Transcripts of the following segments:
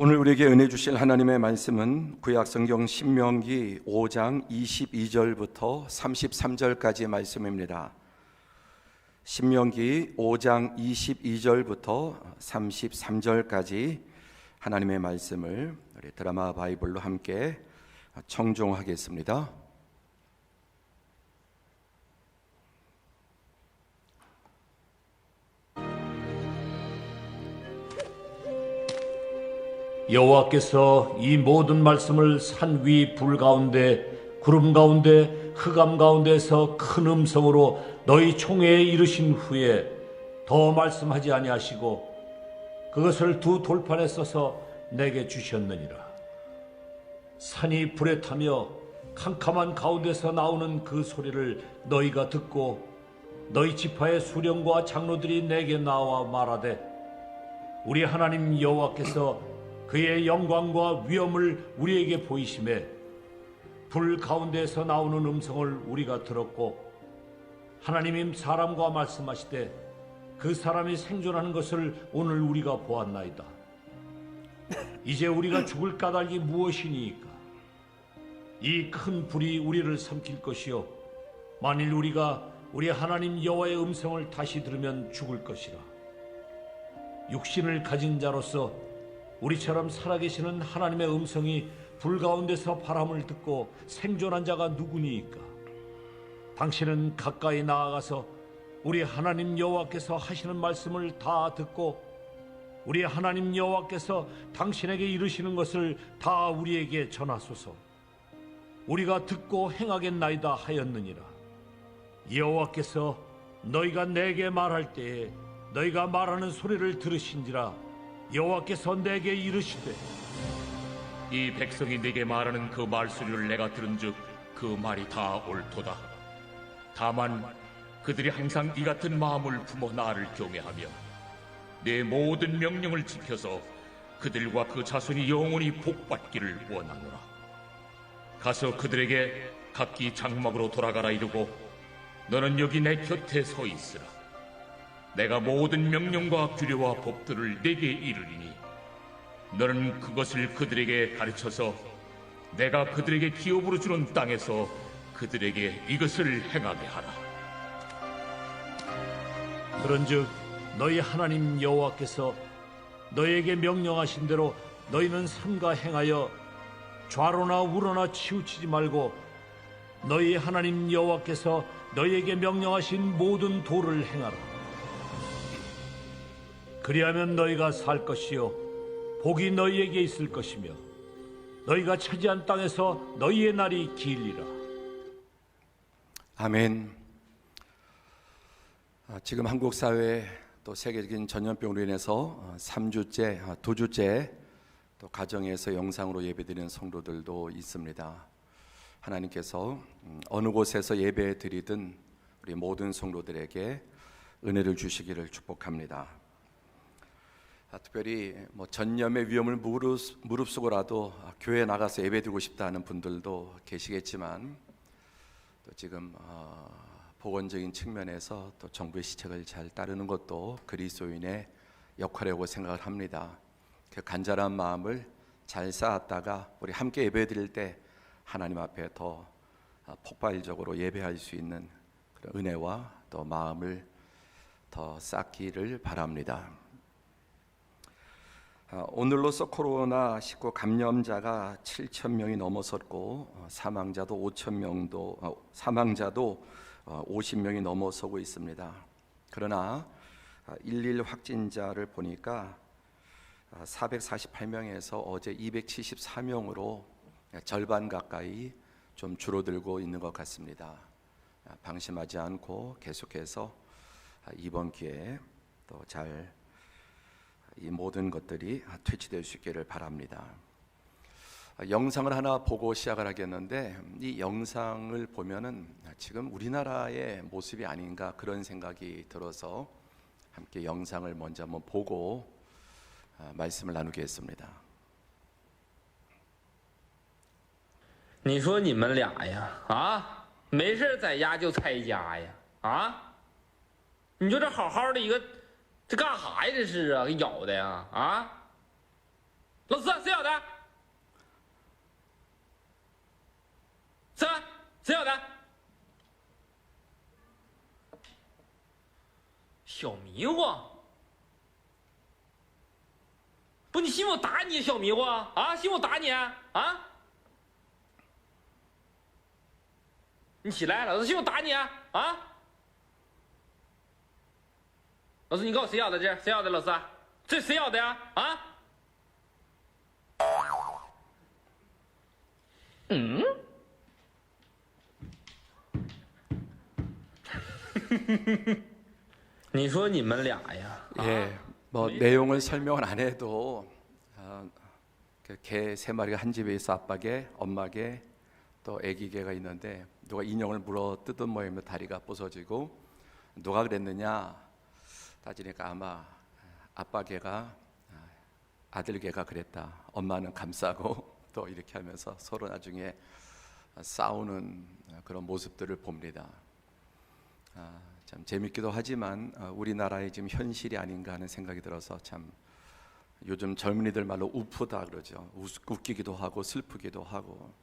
오늘 우리에게 은혜 주실 하나님의 말씀은 구약성경 신명기 5장 22절부터 33절까지의 말씀입니다. 신명기 5장 22절부터 33절까지 하나님의 말씀을 우리 드라마 바이블로 함께 청종하겠습니다. 여호와께서 이 모든 말씀을 산 위 불 가운데 구름 가운데 흑암 가운데서 큰 음성으로 너희 총회에 이르신 후에 더 말씀하지 아니하시고 그것을 두 돌판에 써서 내게 주셨느니라. 산이 불에 타며 캄캄한 가운데서 나오는 그 소리를 너희가 듣고 너희 지파의 수령과 장로들이 내게 나와 말하되 우리 하나님 여호와께서 그의 영광과 위엄을 우리에게 보이심에 불 가운데서 나오는 음성을 우리가 들었고 하나님이 사람과 말씀하시되 그 사람이 생존하는 것을 오늘 우리가 보았나이다. 이제 우리가 죽을 까닭이 무엇이니까? 이 큰 불이 우리를 삼킬 것이요 만일 우리가 우리 하나님 여호와의 음성을 다시 들으면 죽을 것이라. 육신을 가진 자로서 우리처럼 살아계시는 하나님의 음성이 불 가운데서 바람을 듣고 생존한 자가 누구니이까? 당신은 가까이 나아가서 우리 하나님 여호와께서 하시는 말씀을 다 듣고 우리 하나님 여호와께서 당신에게 이르시는 것을 다 우리에게 전하소서. 우리가 듣고 행하겠나이다 하였느니라. 여호와께서 너희가 내게 말할 때에 너희가 말하는 소리를 들으신지라. 여호와께서 내게 이르시되 이 백성이 내게 말하는 그 말소리를 내가 들은즉 그 말이 다 옳도다. 다만 그들이 항상 이 같은 마음을 품어 나를 경외하며 내 모든 명령을 지켜서 그들과 그 자손이 영원히 복받기를 원하노라. 가서 그들에게 각기 장막으로 돌아가라 이르고 너는 여기 내 곁에 서 있으라. 내가 모든 명령과 규례와 법들을 내게 이르리니 너는 그것을 그들에게 가르쳐서 내가 그들에게 기업으로 주는 땅에서 그들에게 이것을 행하게 하라. 그런즉 너희 하나님 여호와께서 너희에게 명령하신 대로 너희는 삼가 행하여 좌로나 우로나 치우치지 말고 너희 하나님 여호와께서 너희에게 명령하신 모든 도를 행하라. 그리하면 너희가 살 것이요 복이 너희에게 있을 것이며 너희가 차지한 땅에서 너희의 날이 길리라. 아멘. 지금 한국 사회 또 세계적인 전염병으로 인해서 3주째, 2주째 또 가정에서 영상으로 예배드리는 성도들도 있습니다. 하나님께서 어느 곳에서 예배 드리든 우리 모든 성도들에게 은혜를 주시기를 축복합니다. 특별히 전염의 위험을 무릅쓰고라도 교회에 나가서 예배드리고 싶다는 분들도 계시겠지만 또 지금 보건적인 측면에서 또 정부의 시책을 잘 따르는 것도 그리스도인의 역할이라고 생각을 합니다. 그 간절한 마음을 잘 쌓았다가 우리 함께 예배드릴 때 하나님 앞에 더 폭발적으로 예배할 수 있는 그런 은혜와 또 마음을 더 쌓기를 바랍니다. 오늘로써 코로나19 감염자가 7,000명이 넘어섰고 사망자도 50명이 넘어서고 있습니다. 그러나 11 확진자를 보니까 448명에서 어제 274명으로 절반 가까이 좀 줄어들고 있는 것 같습니다. 방심하지 않고 계속해서 이번 기회에 또 잘 이 모든 것들이 퇴치될 수 있기를 바랍니다. 영상을 하나 보고 시작을 하겠는데 이 영상을 보면은 지금 우리나라의 모습이 아닌가 그런 생각이 들어서 함께 영상을 먼저 한번 보고 말씀을 나누겠습니다. 你说你们俩呀，没事在家就拆家呀，你说这好好的一个，这干啥呀？这是啊，给咬的呀，老三，小迷糊。不，你信我打你小迷糊啊？信我打你啊？你起来，老子信我打你啊？老师，你告诉我谁要的这？谁要的？老师，这谁要的呀？你说你们俩呀？ 예, 뭐 내용을 설명을 안 해도 개 세 마리가 한 집에 있어 아빠개, 엄마개, 또 아기개가 있는데 누가 인형을 물어 뜯은 모양이면 다리가 부서지고 누가 그랬느냐 따지니까 아마 아빠개가 아들개가 그랬다. 엄마는 감싸고 또 이렇게 하면서 서로 나중에 싸우는 그런 모습들을 봅니다. 참 재밌기도 하지만 우리나라의 지금 현실이 아닌가 하는 생각이 들어서 참 요즘 젊은이들 말로 우프다 그러죠. 웃기기도 하고 슬프기도 하고.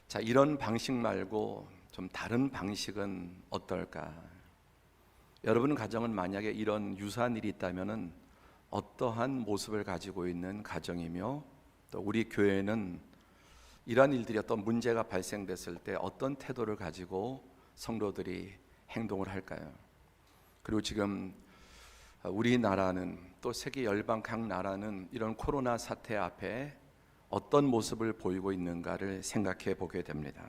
자, 이런 방식 말고 좀 다른 방식은 어떨까? 여러분 가정은 만약에 이런 유사한 일이 있다면은 어떠한 모습을 가지고 있는 가정이며 또 우리 교회는 이러한 일들이 어떤 문제가 발생됐을 때 어떤 태도를 가지고 성도들이 행동을 할까요? 그리고 지금 우리나라는 또 세계 열방 각 나라는 이런 코로나 사태 앞에 어떤 모습을 보이고 있는가를 생각해 보게 됩니다.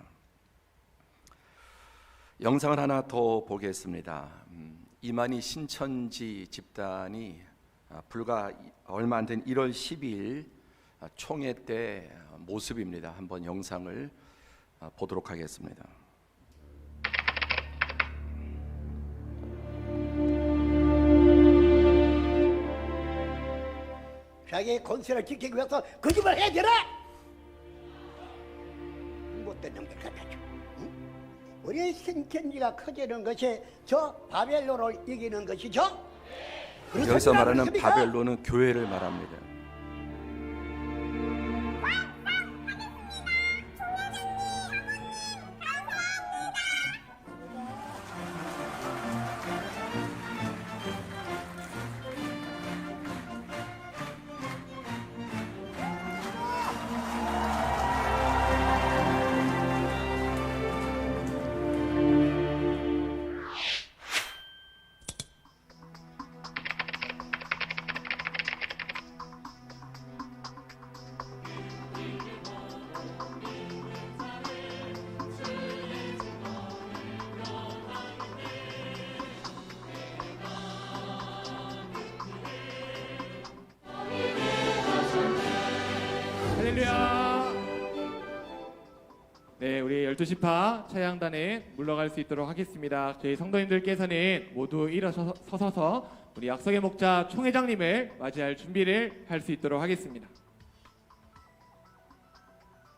영상을 하나 더 보겠습니다. 이만희 신천지 집단이 불과 얼마 안 된 1월 12일 총회 때 모습입니다. 한번 영상을 보도록 하겠습니다. 자기의 권세를 지키기 위해서 거짓말 해야 되나? 못된 놈들 같아죠. 응? 우리 신천지가 커지는 것이 저 바벨론을 이기는 것이죠. 여기서 말하는 바벨론은 교회를 말합니다. 할렐루야. 네, 우리 12시파 차양단에 물러갈 수 있도록 하겠습니다. 저희 성도님들께서는 모두 일어서서 우리 약속의 목자 총회장님을 맞이할 준비를 할 수 있도록 하겠습니다.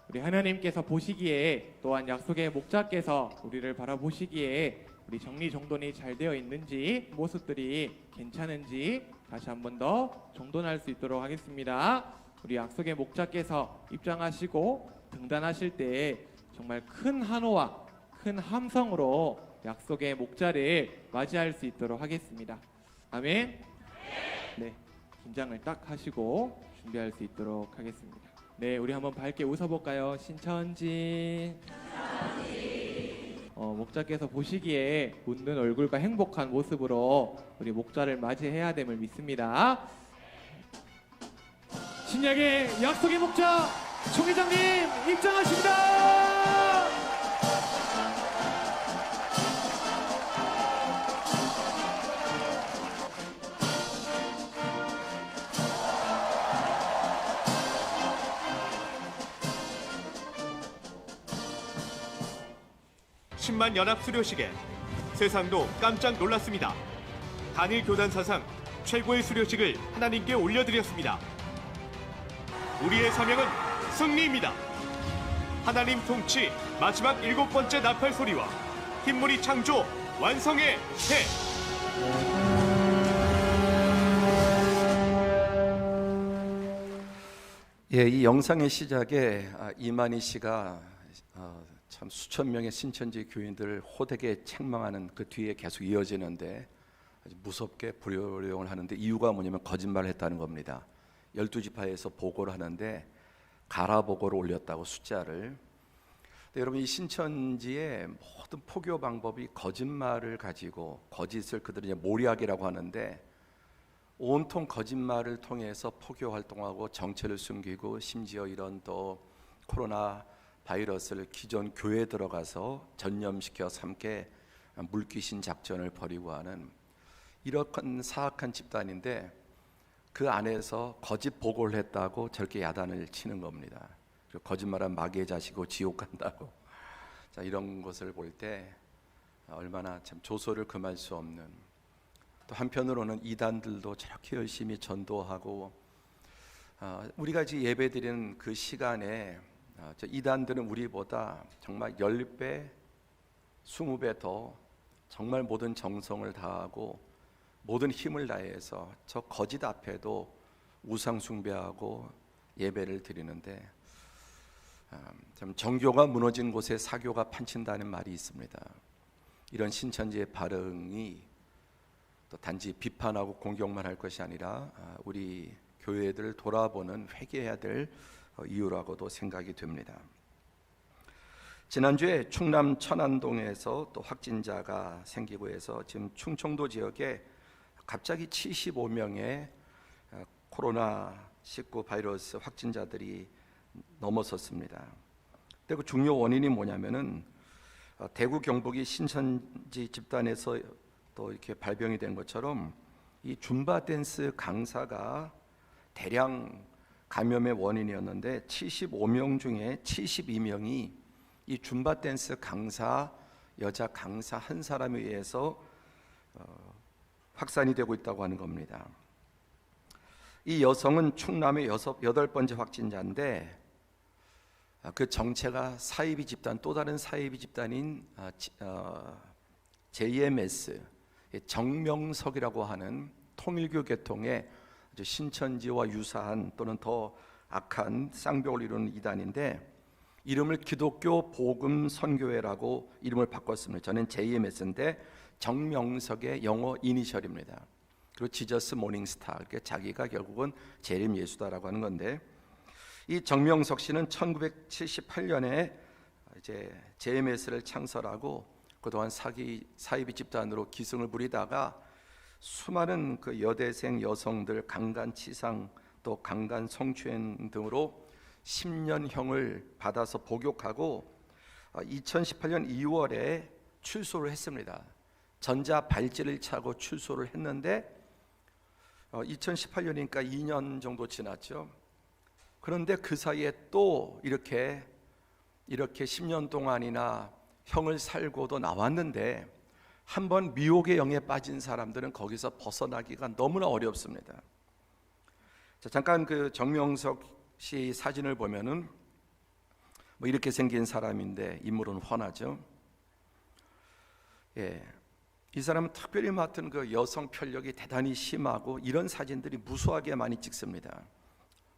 우리 하나님께서 보시기에 또한 약속의 목자께서 우리를 바라보시기에 우리 정리정돈이 잘 되어 있는지 모습들이 괜찮은지 다시 한 번 더 정돈할 수 있도록 하겠습니다. 우리 약속의 목자께서 입장하시고 등단하실 때 정말 큰 한호와 큰 함성으로 약속의 목자를 맞이할 수 있도록 하겠습니다. 아멘. 네, 긴장을 딱 하시고 준비할 수 있도록 하겠습니다. 네, 우리 한번 밝게 웃어볼까요? 신천지. 목자께서 보시기에 웃는 얼굴과 행복한 모습으로 우리 목자를 맞이해야 됨을 믿습니다. 신약의 약속의 목자 총회장님 입장하십니다. (10만) 연합 수료식에 세상도 깜짝 놀랐습니다. 단일 교단 사상 최고의 수료식을 하나님께 올려드렸습니다. 우리의 사명은 승리입니다. 하나님 통치 마지막 7번째 나팔 소리와 흰물이 창조 완성의 해. 예, 이 영상의 시작에 이만희 씨가 참 수천 명의 신천지 교인들을 호되게 책망하는 그 뒤에 계속 이어지는데 아주 무섭게 불효령을 하는데 이유가 뭐냐면 거짓말을 했다는 겁니다. 12지파에서 보고를 하는데 가라 보고를 올렸다고 숫자를. 근데 여러분 이 신천지의 모든 포교 방법이 거짓말을 가지고 거짓을 그들이 이제 모략이라고 하는데 온통 거짓말을 통해서 포교 활동하고 정체를 숨기고 심지어 이런 또 코로나 바이러스를 기존 교회에 들어가서 전염시켜 삼게 물귀신 작전을 벌이고 하는 이런 사악한 집단인데 그 안에서 거짓 보고를 했다고 저렇게 야단을 치는 겁니다. 그리고 거짓말한 마귀의 자식이고 지옥 간다고. 자, 이런 것을 볼 때 얼마나 참 조소를 금할 수 없는, 또 한편으로는 이단들도 저렇게 열심히 전도하고 우리가 지금 예배드리는 그 시간에 저 이단들은 우리보다 정말 10배, 20배 더 정말 모든 정성을 다하고 모든 힘을 다해서 저 거짓 앞에도 우상 숭배하고 예배를 드리는데 참 정교가 무너진 곳에 사교가 판친다는 말이 있습니다. 이런 신천지의 발응이 또 단지 비판하고 공격만 할 것이 아니라 우리 교회들을 돌아보는 회개해야 될 이유라고도 생각이 됩니다. 지난주에 충남 천안동에서 또 확진자가 생기고 해서 지금 충청도 지역에 갑자기 75명의 코로나19 바이러스 확진자들이 넘어섰습니다. 근데 그 중요 원인이 뭐냐면은 대구 경북이 신천지 집단에서 또 이렇게 발병이 된 것처럼 이 줌바 댄스 강사가 대량 감염의 원인이었는데 75명 중에 72명이 이 줌바 댄스 강사, 여자 강사 한 사람에 의해서 확산이 되고 있다고 하는 겁니다. 이 여성은 충남의 8번째 확진자인데 그 정체가 사이비 집단, 또 다른 사이비 집단인 JMS, 정명석이라고 하는 통일교 계통의 신천지와 유사한 또는 더 악한 쌍벽을 이루는 이단인데 이름을 기독교 복음 선교회라고 이름을 바꿨습니다. 저는 JMS인데 정명석의 영어 이니셜입니다. 그리고 지저스 모닝스타, 그러니까 자기가 결국은 재림 예수다라고 하는 건데 이 정명석 씨는 1978년에 이제 JMS를 창설하고 그동안 사이비 집단으로 기승을 부리다가 수많은 그 여대생 여성들 강간치상 또 강간 성추행 등으로 10년형을 받아서 복역하고 2018년 2월에 출소를 했습니다. 전자 발찌를 차고 출소를 했는데 2018년이니까 2년 정도 지났죠. 그런데 그 사이에 또 이렇게 10년 동안이나 형을 살고도 나왔는데 한번 미혹의 영에 빠진 사람들은 거기서 벗어나기가 너무나 어렵습니다. 자, 잠깐 그 정명석 씨 사진을 보면은 뭐 이렇게 생긴 사람인데 인물은 훤하죠. 예, 이 사람은 특별히 맡은 그 여성 편력이 대단히 심하고 이런 사진들이 무수하게 많이 찍습니다.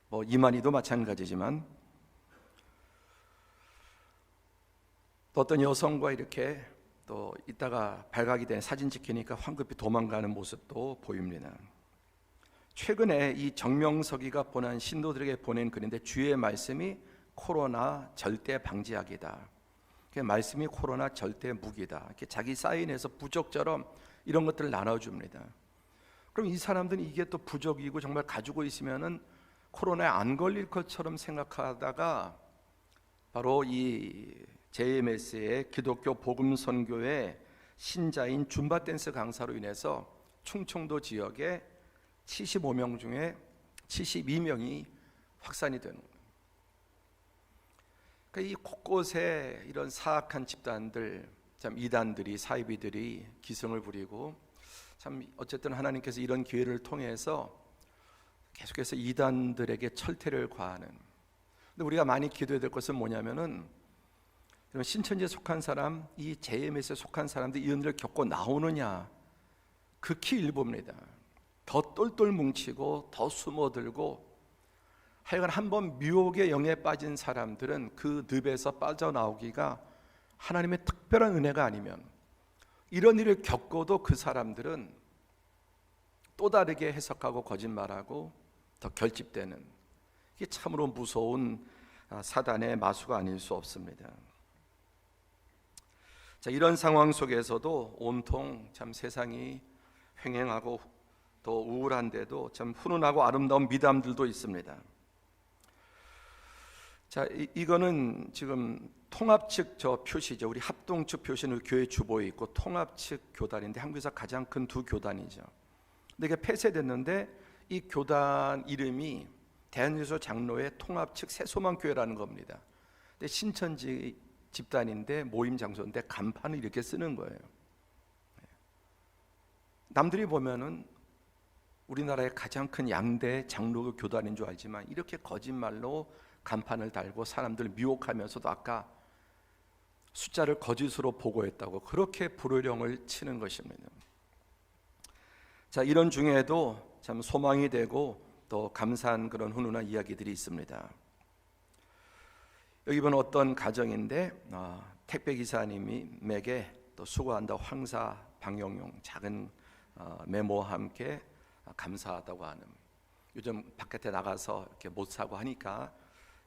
뭐 이만희도 마찬가지지만 또 어떤 여성과 이렇게 또 이따가 발각이 된 사진 찍히니까 황급히 도망가는 모습도 보입니다. 최근에 이 정명석이가 보낸 신도들에게 보낸 글인데 주의 말씀이 코로나 절대 방지약이다. 그 말씀이 코로나 절대 무기다. 이렇게 자기 사인에서 부적처럼 이런 것들을 나눠줍니다. 그럼 이 사람들은 이게 또 부적이고 정말 가지고 있으면은 코로나에 안 걸릴 것처럼 생각하다가 바로 이 JMS의 기독교 복음 선교회 신자인 줌바 댄스 강사로 인해서 충청도 지역에 75명 중에 72명이 확산이 되는 거예요. 그러니까 이 곳곳에 이런 사악한 집단들, 참 이단들이 사이비들이 기승을 부리고 참 어쨌든 하나님께서 이런 기회를 통해서 계속해서 이단들에게 철퇴를 가하는. 근데 우리가 많이 기도해야 될 것은 뭐냐면은 신천지에 속한 사람, 이 JMS에 속한 사람들이 이 은혜를 겪고 나오느냐, 극히 일부입니다. 더 똘똘 뭉치고 더 숨어들고 하여간 한번 미혹의 영에 빠진 사람들은 그 늪에서 빠져나오기가 하나님의 특별한 은혜가 아니면 이런 일을 겪어도 그 사람들은 또 다르게 해석하고 거짓말하고 더 결집되는, 이게 참으로 무서운 사단의 마수가 아닐 수 없습니다. 자, 이런 상황 속에서도 온통 참 세상이 횡행하고 또 우울한데도 참 훈훈하고 아름다운 미담들도 있습니다. 자, 이거는 지금 통합 측 저 표시죠. 우리 합동 측 표시는 교회 주보에 있고 통합 측 교단인데 한국에서 가장 큰 두 교단이죠. 근데 이게 폐쇄됐는데 이 교단 이름이 대한예수 장로회 통합 측 새소망교회라는 겁니다. 근데 신천지 집단인데 모임 장소인데 간판을 이렇게 쓰는 거예요. 남들이 보면은 우리나라의 가장 큰 양대 장로교 교단인 줄 알지만 이렇게 거짓말로 간판을 달고 사람들을 미혹하면서도 아까 숫자를 거짓으로 보고했다고 그렇게 불효령을 치는 것입니다. 자, 이런 중에도 참 소망이 되고 또 감사한 그런 훈훈한 이야기들이 있습니다. 여기 보면 어떤 가정인데 택배 기사님에게 또 수고한다 황사 방영용 작은 메모와 함께 감사하다고 하는, 요즘 바깥에 나가서 이렇게 못 사고 하니까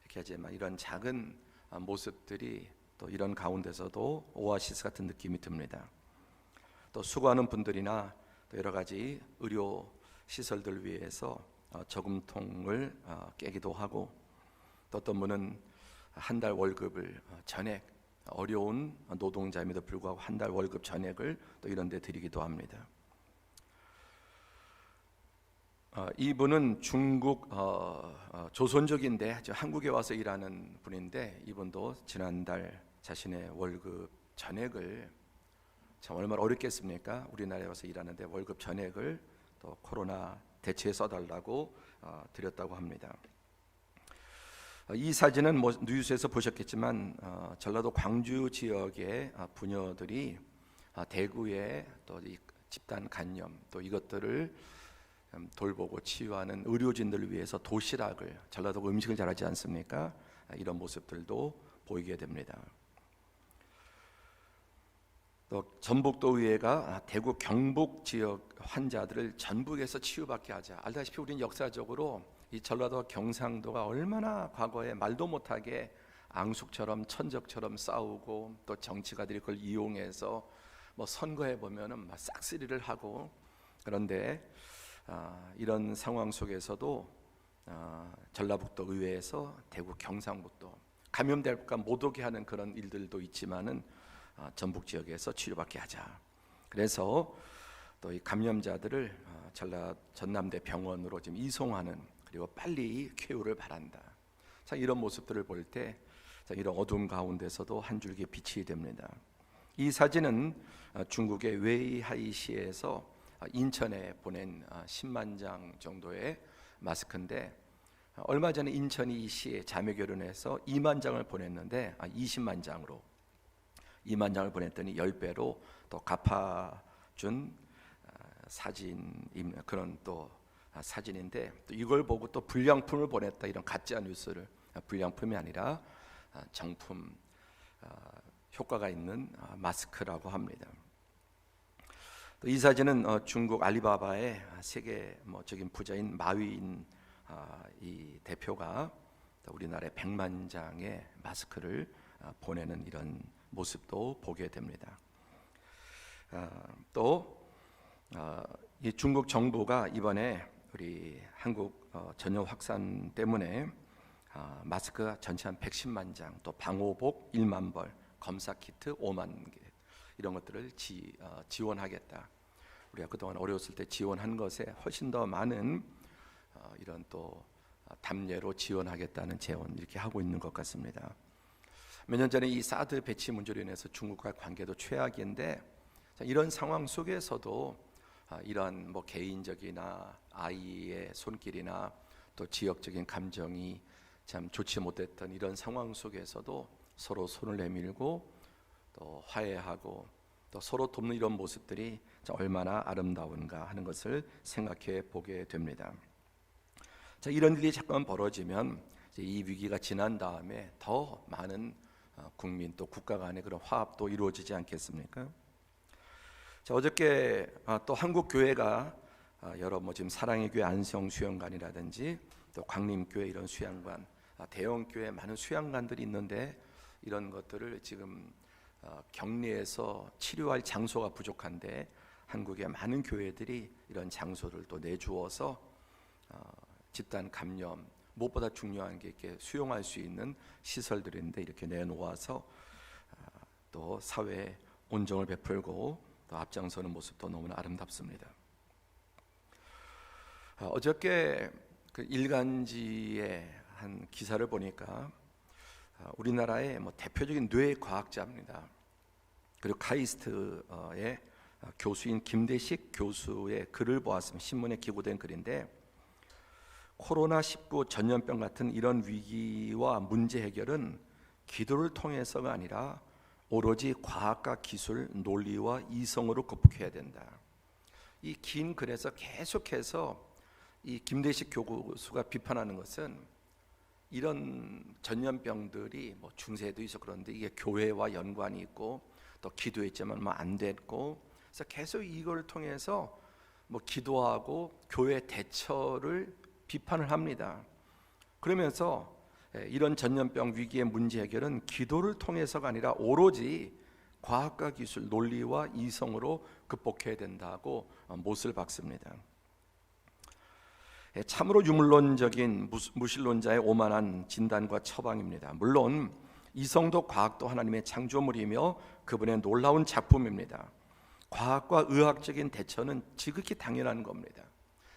이렇게 하지만 이런 작은 모습들이 또 이런 가운데서도 오아시스 같은 느낌이 듭니다. 또 수고하는 분들이나 또 여러 가지 의료 시설들 위해서 저금통을 깨기도 하고, 또 어떤 분은 한 달 월급을 전액, 어려운 노동자임에도 불구하고 한 달 월급 전액을 또 이런 데 드리기도 합니다. 이분은 중국 조선족인데 한국에 와서 일하는 분인데, 이분도 지난달 자신의 월급 전액을, 참 얼마나 어렵겠습니까? 우리나라에 와서 일하는데 월급 전액을 또 코로나 대체에 써달라고 드렸다고 합니다. 이 사진은 뉴스에서 보셨겠지만 전라도 광주 지역의 부녀들이 대구에 또 이 집단 간염 또 이것들을 돌보고 치유하는 의료진들을 위해서 도시락을, 전라도가 음식을 잘하지 않습니까? 이런 모습들도 보이게 됩니다. 또 전북도 의회가 대구 경북 지역 환자들을 전북에서 치유받게 하자. 알다시피 우리는 역사적으로 이 전라도와 경상도가 얼마나 과거에 말도 못하게 앙숙처럼 천적처럼 싸우고, 또 정치가들이 그걸 이용해서 뭐 선거에 보면은 막 싹쓸이를 하고, 그런데 이런 상황 속에서도 전라북도 의회에서 대구 경상북도 감염될까 못 오게 하는 그런 일들도 있지만은 전북 지역에서 치료받게 하자. 그래서 또 이 감염자들을 전남대 병원으로 지금 이송하는, 그리고 빨리 쾌유를 바란다. 자, 이런 모습들을 볼 때 이런 어두운 가운데서도 한 줄기 빛이 됩니다. 이 사진은 중국의 웨이하이시에서 인천에 보낸 10만 장 정도의 마스크인데, 얼마 전에 인천이 이 시에 자매 결혼해서 2만 장을 보냈는데 20만 장으로 2만 장을 보냈더니 10배로 또 갚아준 사진, 그런 또 사진인데, 또 이걸 보고 또 불량품을 보냈다, 이런 가짜 뉴스를, 불량품이 아니라 정품, 효과가 있는 마스크라고 합니다. 또 이 사진은 중국 알리바바의 세계적인 부자인 마윈 이 대표가 우리나라에 100만 장의 마스크를 보내는 이런 모습도 보게 됩니다. 또 이 중국 정부가 이번에 우리 한국 전염 확산 때문에 마스크 전체 한 110만 장, 또 방호복 1만 벌, 검사 키트 5만 개, 이런 것들을 지원하겠다. 우리가 그동안 어려웠을 때 지원한 것에 훨씬 더 많은 이런 또 담례로 지원하겠다는 제언, 이렇게 하고 있는 것 같습니다. 몇 년 전에 이 사드 배치 문제로 인해서 중국과의 관계도 최악인데, 이런 상황 속에서도 이런 뭐 개인적이나 아이의 손길이나 또 지역적인 감정이 참 좋지 못했던 이런 상황 속에서도 서로 손을 내밀고 또 화해하고 또 서로 돕는 이런 모습들이 얼마나 아름다운가 하는 것을 생각해 보게 됩니다. 자, 이런 일이 잠깐 벌어지면 이 위기가 지난 다음에 더 많은 국민 또 국가 간의 그런 화합도 이루어지지 않겠습니까? 자, 어저께 또 한국 교회가 여러 지금 사랑의 교회 안성 수양관이라든지 또 광림교회 이런 수양관, 대형 교회 많은 수양관들이 있는데 이런 것들을 지금 격리해서 치료할 장소가 부족한데 한국의 많은 교회들이 이런 장소를 또 내주어서 집단 감염, 무엇보다 중요한 게 이렇게 수용할 수 있는 시설들인데 이렇게 내놓아서 또 사회에 온정을 베풀고 또 앞장서는 모습도 너무나 아름답습니다. 어저께 그 일간지의 한 기사를 보니까 우리나라의 대표적인 뇌 과학자입니다. 그리고 카이스트의 교수인 김대식 교수의 글을 보았습니다. 신문에 기고된 글인데 코로나19 전염병 같은 이런 위기와 문제 해결은 기도를 통해서가 아니라 오로지 과학과 기술, 논리와 이성으로 극복해야 된다. 이 긴 글에서 계속해서 이 김대식 교수가 비판하는 것은 이런 전염병들이 중세에도 있어 그런데 이게 교회와 연관이 있고 또 기도했지만 안 됐고 그래서 계속 이걸 통해서 기도하고 교회 대처를 비판을 합니다. 그러면서 이런 전염병 위기의 문제 해결은 기도를 통해서가 아니라 오로지 과학과 기술, 논리와 이성으로 극복해야 된다고 못을 박습니다. 참으로 유물론적인 무신론자의 오만한 진단과 처방입니다. 물론 이성도 과학도 하나님의 창조물이며 그분의 놀라운 작품입니다. 과학과 의학적인 대처는 지극히 당연한 겁니다.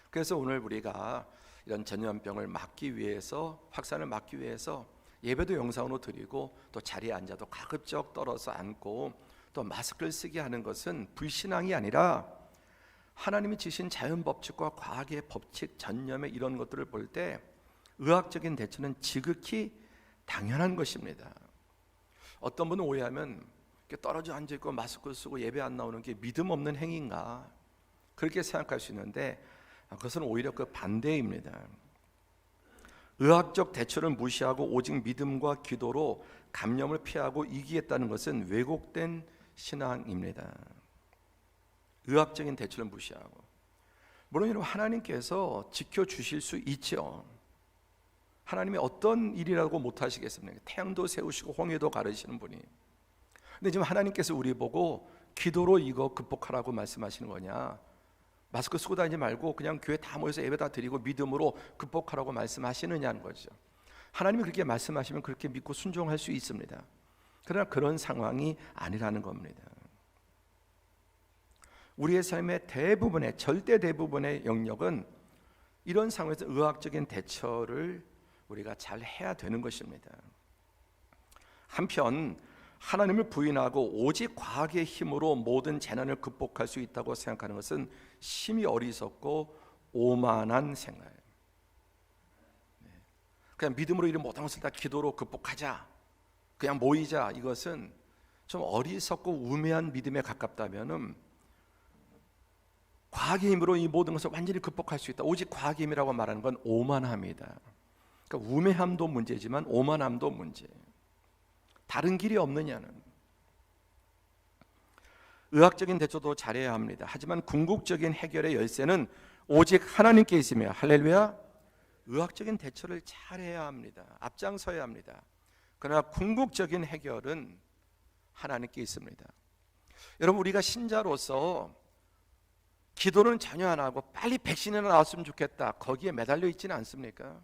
그래서 오늘 우리가 이런 전염병을 막기 위해서, 확산을 막기 위해서 예배도 영상으로 드리고 또 자리에 앉아도 가급적 떨어서 앉고 또 마스크를 쓰게 하는 것은 불신앙이 아니라 하나님이 지신 자연 법칙과 과학의 법칙, 전염의 이런 것들을 볼 때 의학적인 대처는 지극히 당연한 것입니다. 어떤 분은 오해하면 떨어져 앉아있고 마스크 쓰고 예배 안 나오는 게 믿음 없는 행위인가 그렇게 생각할 수 있는데 그것은 오히려 그 반대입니다. 의학적 대처를 무시하고 오직 믿음과 기도로 감염을 피하고 이기겠다는 것은 왜곡된 신앙입니다. 의학적인 대처를 무시하고 물론 여러분 하나님께서 지켜주실 수 있죠. 하나님이 어떤 일이라고 못하시겠습니까? 태양도 세우시고 홍해도 가르시는 분이. 근데 지금 하나님께서 우리 보고 기도로 이거 극복하라고 말씀하시는 거냐? 마스크 쓰고 다니지 말고 그냥 교회 다 모여서 예배 다 드리고 믿음으로 극복하라고 말씀하시느냐는 거죠. 하나님이 그렇게 말씀하시면 그렇게 믿고 순종할 수 있습니다. 그러나 그런 상황이 아니라는 겁니다. 우리의 삶의 대부분의 절대 대부분의 영역은 이런 상황에서 의학적인 대처를 우리가 잘 해야 되는 것입니다. 한편 하나님을 부인하고 오직 과학의 힘으로 모든 재난을 극복할 수 있다고 생각하는 것은 심히 어리석고 오만한 생각이에요. 그냥 믿음으로 이런 모든 것을 다 기도로 극복하자, 그냥 모이자, 이것은 좀 어리석고 우매한 믿음에 가깝다면은 과학의 힘으로 이 모든 것을 완전히 극복할 수 있다, 오직 과학의 힘이라고 말하는 건 오만합니다. 그러니까 우매함도 문제지만 오만함도 문제예요. 다른 길이 없느냐는. 의학적인 대처도 잘해야 합니다. 하지만 궁극적인 해결의 열쇠는 오직 하나님께 있으며, 할렐루야, 의학적인 대처를 잘해야 합니다. 앞장서야 합니다. 그러나 궁극적인 해결은 하나님께 있습니다. 여러분, 우리가 신자로서 기도는 전혀 안 하고 빨리 백신이나 나왔으면 좋겠다, 거기에 매달려 있지는 않습니까?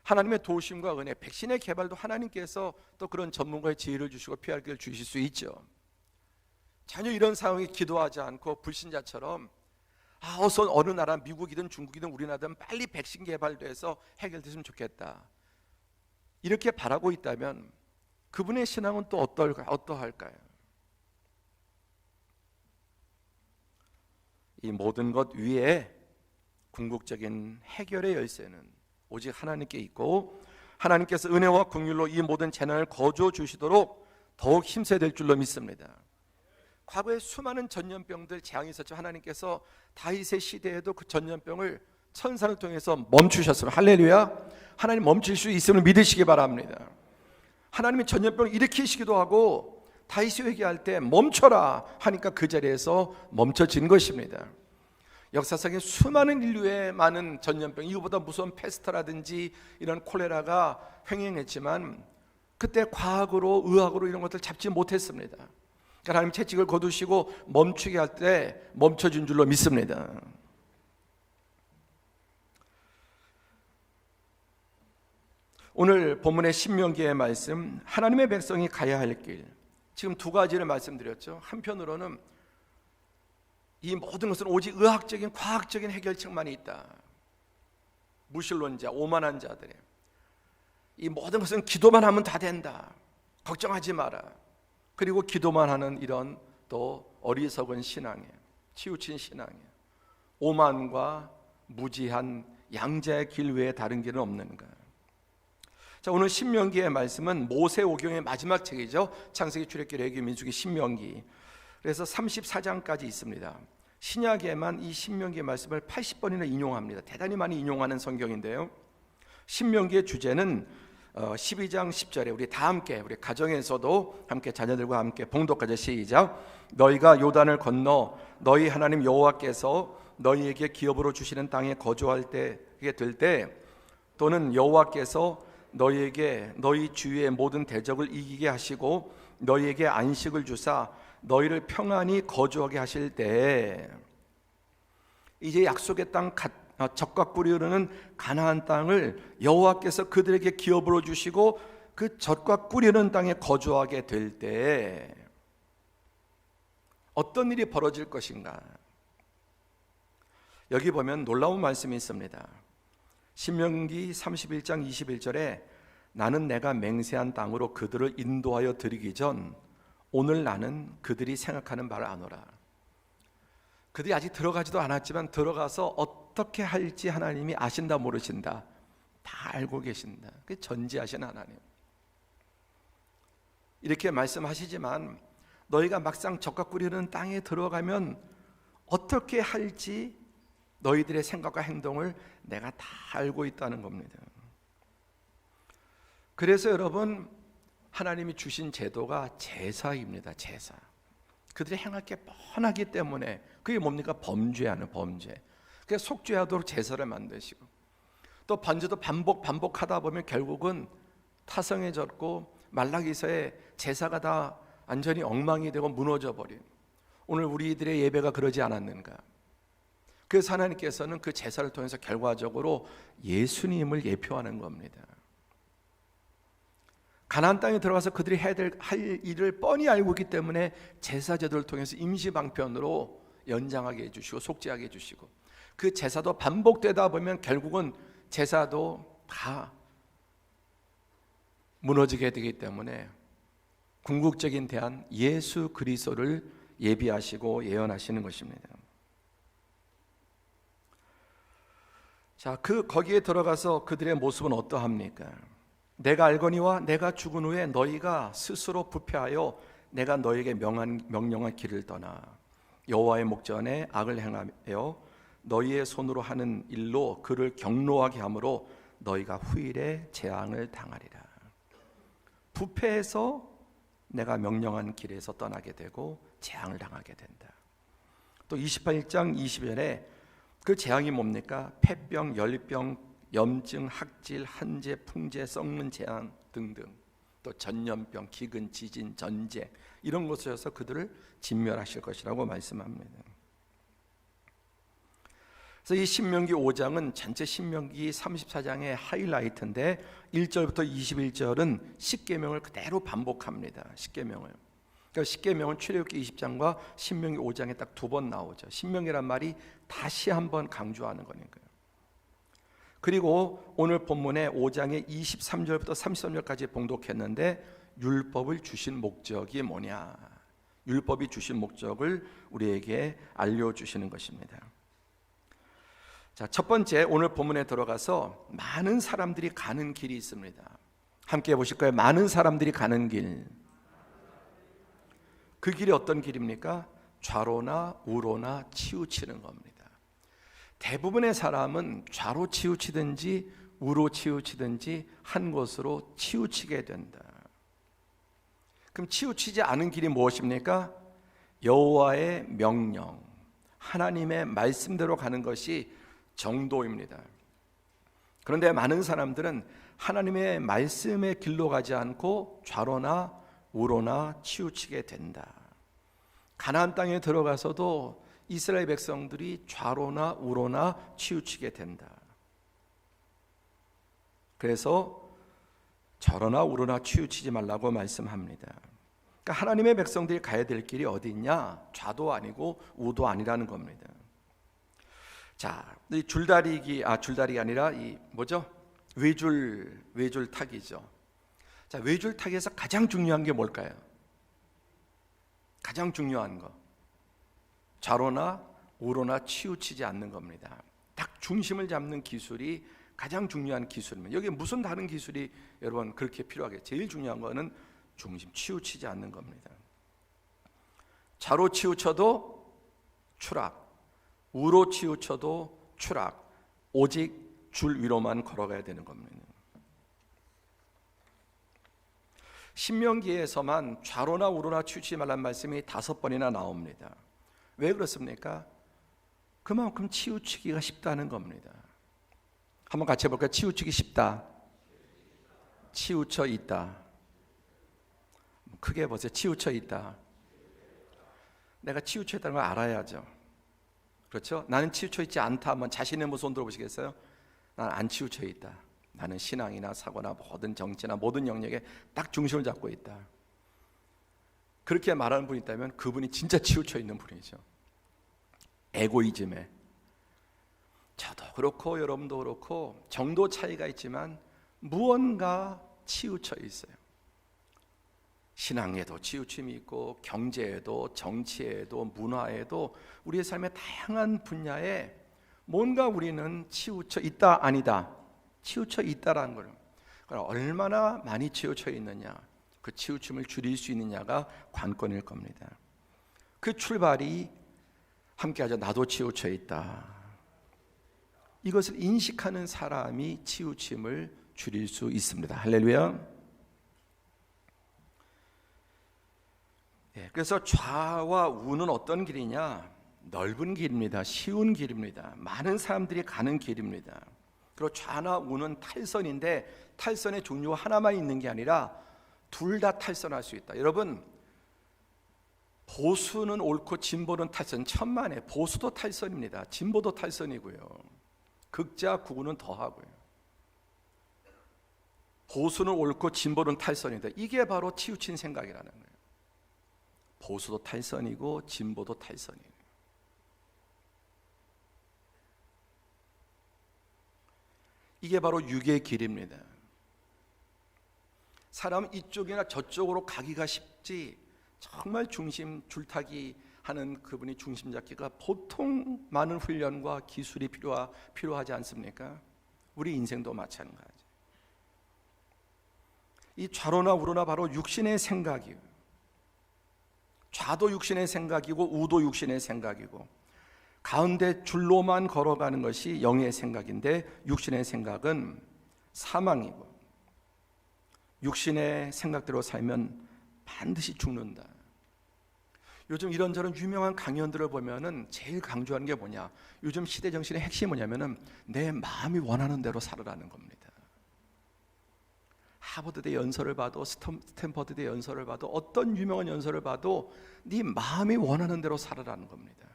하나님의 도우심과 은혜, 백신의 개발도 하나님께서 또 그런 전문가의 지혜를 주시고 피할 길을 주실 수 있죠. 전혀 이런 상황에 기도하지 않고 불신자처럼 어서 어느 나라, 미국이든 중국이든 우리나라든 빨리 백신 개발돼서 해결됐으면 좋겠다, 이렇게 바라고 있다면 그분의 신앙은 또 어떠할까요? 이 모든 것 위에 궁극적인 해결의 열쇠는 오직 하나님께 있고, 하나님께서 은혜와 긍휼로 이 모든 재난을 거두어 주시도록 더욱 힘써야 될 줄로 믿습니다. 과거에 수많은 전염병들, 재앙이 있었죠. 하나님께서 다윗의 시대에도 그 전염병을 천사를 통해서 멈추셨어요. 할렐루야. 하나님 멈출 수 있음을 믿으시기 바랍니다. 하나님이 전염병을 일으키시기도 하고 다윗이 회개할 때 멈춰라 하니까 그 자리에서 멈춰진 것입니다. 역사상에 수많은 인류의 많은 전염병, 이거보다 무서운 페스트라든지 이런 콜레라가 횡행했지만 그때 과학으로 의학으로 이런 것들 잡지 못했습니다. 하나님 채찍을 거두시고 멈추게 할 때 멈춰준 줄로 믿습니다. 오늘 본문의 신명기의 말씀, 하나님의 백성이 가야 할 길, 지금 두 가지를 말씀드렸죠. 한편으로는 이 모든 것은 오직 의학적인 과학적인 해결책만이 있다. 무신론자, 오만한 자들의 이 모든 것은 기도만 하면 다 된다. 걱정하지 마라. 그리고 기도만 하는 이런 또 어리석은 신앙에, 치우친 신앙에, 오만과 무지한 양자의 길 외에 다른 길은 없는가. 자, 오늘 신명기의 말씀은 모세오경의 마지막 책이죠. 창세기, 출애굽기, 레위기, 민수기, 신명기. 그래서 34장까지 있습니다. 신약에만 이 신명기의 말씀을 80번이나 인용합니다. 대단히 많이 인용하는 성경인데요. 신명기의 주제는 12장 10절에 우리 다 함께, 우리 가정에서도 함께 자녀들과 함께 봉독하자. 시작. 너희가 요단을 건너 너희 하나님 여호와께서 너희에게 기업으로 주시는 땅에 거주할 때에 될 때, 또는 여호와께서 너희에게 너희 주위의 모든 대적을 이기게 하시고 너희에게 안식을 주사 너희를 평안히 거주하게 하실 때, 이제 약속의 땅 젖과 꿀이 흐르는 가나안 땅을 여호와께서 그들에게 기업으로 주시고 그 젖과 꿀이 흐르는 땅에 거주하게 될 때 어떤 일이 벌어질 것인가. 여기 보면 놀라운 말씀이 있습니다. 신명기 31장 21절에 나는 내가 맹세한 땅으로 그들을 인도하여 드리기 전 오늘 나는 그들이 생각하는 바를 아노라. 그들이 아직 들어가지도 않았지만 들어가서 어떻게 할지 하나님이 아신다 모르신다 다 알고 계신다. 그 전지하신 하나님. 이렇게 말씀하시지만 너희가 막상 젖과 꿀이 흐르는 땅에 들어가면 어떻게 할지 너희들의 생각과 행동을 내가 다 알고 있다는 겁니다. 그래서 여러분, 하나님이 주신 제도가 제사입니다. 제사. 그들이 행할 게 뻔하기 때문에 그게 뭡니까? 범죄하는 범죄. 그래서 속죄하도록 제사를 만드시고 또 번제도 반복하다 보면 결국은 타성해졌고 말라기서의 제사가 다 완전히 엉망이 되고 무너져 버린, 오늘 우리들의 예배가 그러지 않았는가. 그래서 하나님께서는 그 제사를 통해서 결과적으로 예수님을 예표하는 겁니다. 가나안 땅에 들어가서 그들이 할 일을 뻔히 알고 있기 때문에 제사 제도를 통해서 임시방편으로 연장하게 해주시고 속죄하게 해주시고, 그 제사도 반복되다 보면 결국은 제사도 다 무너지게 되기 때문에 궁극적인 대안 예수 그리스도를 예비하시고 예언하시는 것입니다. 자, 거기에 들어가서 그들의 모습은 어떠합니까? 내가 알거니와 내가 죽은 후에 너희가 스스로 부패하여 내가 너희에게 명령한 길을 떠나 여호와의 목전에 악을 행하여 너희의 손으로 하는 일로 그를 경노하게 함으로 너희가 후일에 재앙을 당하리라. 부패해서 내가 명령한 길에서 떠나게 되고 재앙을 당하게 된다. 또 28장 20절에 그 재앙이 뭡니까? 폐병, 열병, 염증, 학질, 한재, 풍재, 썩는 재앙 등등, 또 전염병, 기근, 지진, 전쟁, 이런 것에서 그들을 진멸하실 것이라고 말씀합니다. 그래서 이 신명기 5장은 전체 신명기 34장의 하이라이트인데 1절부터 21절은 십계명을 그대로 반복합니다. 십계명을. 그러니까 십계명은 출애굽기 20장과 신명기 5장에 딱 두 번 나오죠. 신명이란 말이 다시 한번 강조하는 거니까요. 그리고 오늘 본문의 5장의 23절부터 33절까지 봉독했는데 율법을 주신 목적이 뭐냐? 율법이 주신 목적을 우리에게 알려주시는 것입니다. 자, 첫 번째, 오늘 본문에 들어가서 많은 사람들이 가는 길이 있습니다. 함께 보실까요? 많은 사람들이 가는 길. 그 길이 어떤 길입니까? 좌로나 우로나 치우치는 겁니다. 대부분의 사람은 좌로 치우치든지 우로 치우치든지 한 곳으로 치우치게 된다. 그럼 치우치지 않은 길이 무엇입니까? 여호와의 명령, 하나님의 말씀대로 가는 것이 정도입니다. 그런데 많은 사람들은 하나님의 말씀의 길로 가지 않고 좌로나 우로나 치우치게 된다. 가나안 땅에 들어가서도 이스라엘 백성들이 좌로나 우로나 치우치게 된다. 그래서 좌로나 우로나 치우치지 말라고 말씀합니다. 그러니까 하나님의 백성들이 가야 될 길이 어디 있냐? 좌도 아니고 우도 아니라는 겁니다. 자, 이 줄다리가 아니라 이 뭐죠? 외줄타기죠. 자, 외줄타기에서 가장 중요한 게 뭘까요? 가장 중요한 거, 좌로나 우로나 치우치지 않는 겁니다. 딱 중심을 잡는 기술이 가장 중요한 기술입니다. 여기 무슨 다른 기술이 여러분 그렇게 필요하겠어요? 제일 중요한 거는 중심, 치우치지 않는 겁니다. 좌로 치우쳐도 추락, 우로 치우쳐도 추락, 오직 줄 위로만 걸어가야 되는 겁니다. 신명기에서만 좌로나 우로나 치우치지 말라는 말씀이 5번이나 나옵니다. 왜 그렇습니까? 그만큼 치우치기가 쉽다는 겁니다. 한번 같이 해볼까요? 치우치기 쉽다, 치우쳐 있다. 크게 해보세요. 치우쳐 있다. 내가 치우쳐 있다는 걸 알아야죠. 그렇죠? 나는 치우쳐 있지 않다 하면 자신의 모습 손 들어보시겠어요? 나는 안 치우쳐 있다. 나는 신앙이나 사고나 모든 정치나 모든 영역에 딱 중심을 잡고 있다. 그렇게 말하는 분이 있다면 그분이 진짜 치우쳐 있는 분이죠. 에고이즘에. 저도 그렇고 여러분도 그렇고 정도 차이가 있지만 무언가 치우쳐 있어요. 신앙에도 치우침이 있고 경제에도 정치에도 문화에도 우리의 삶의 다양한 분야에 뭔가 우리는 치우쳐 있다 아니다. 치우쳐 있다라는 거예요. 그럼 얼마나 많이 치우쳐 있느냐, 그 치우침을 줄일 수 있느냐가 관건일 겁니다. 그 출발이 함께하자. 나도 치우쳐 있다. 이것을 인식하는 사람이 치우침을 줄일 수 있습니다. 할렐루야. 그래서 좌와 우는 어떤 길이냐? 넓은 길입니다. 쉬운 길입니다. 많은 사람들이 가는 길입니다. 그리고 좌나 우는 탈선인데 탈선의 종류가 하나만 있는 게 아니라 둘 다 탈선할 수 있다. 여러분, 보수는 옳고 진보는 탈선, 천만에 보수도 탈선입니다. 진보도 탈선이고요. 극자 구구는 더하고요. 보수는 옳고 진보는 탈선이다. 이게 바로 치우친 생각이라는 거예요. 보수도 탈선이고 진보도 탈선이에요. 이게 바로 육의 길입니다. 사람 이쪽이나 저쪽으로 가기가 쉽지 정말 중심 줄타기 하는 그분이 중심 잡기가 보통 많은 훈련과 기술이 필요하지 않습니까? 우리 인생도 마찬가지. 이 좌로나 우로나 바로 육신의 생각이에요. 좌도 육신의 생각이고 우도 육신의 생각이고 가운데 줄로만 걸어가는 것이 영의 생각인데 육신의 생각은 사망이고 육신의 생각대로 살면 반드시 죽는다. 요즘 이런저런 유명한 강연들을 보면은 제일 강조하는 게 뭐냐? 요즘 시대 정신의 핵심이 뭐냐면은 내 마음이 원하는 대로 살아라는 겁니다. 하버드대 연설을 봐도 스탠퍼드대 연설을 봐도 어떤 유명한 연설을 봐도 네 마음이 원하는 대로 살아라는 겁니다.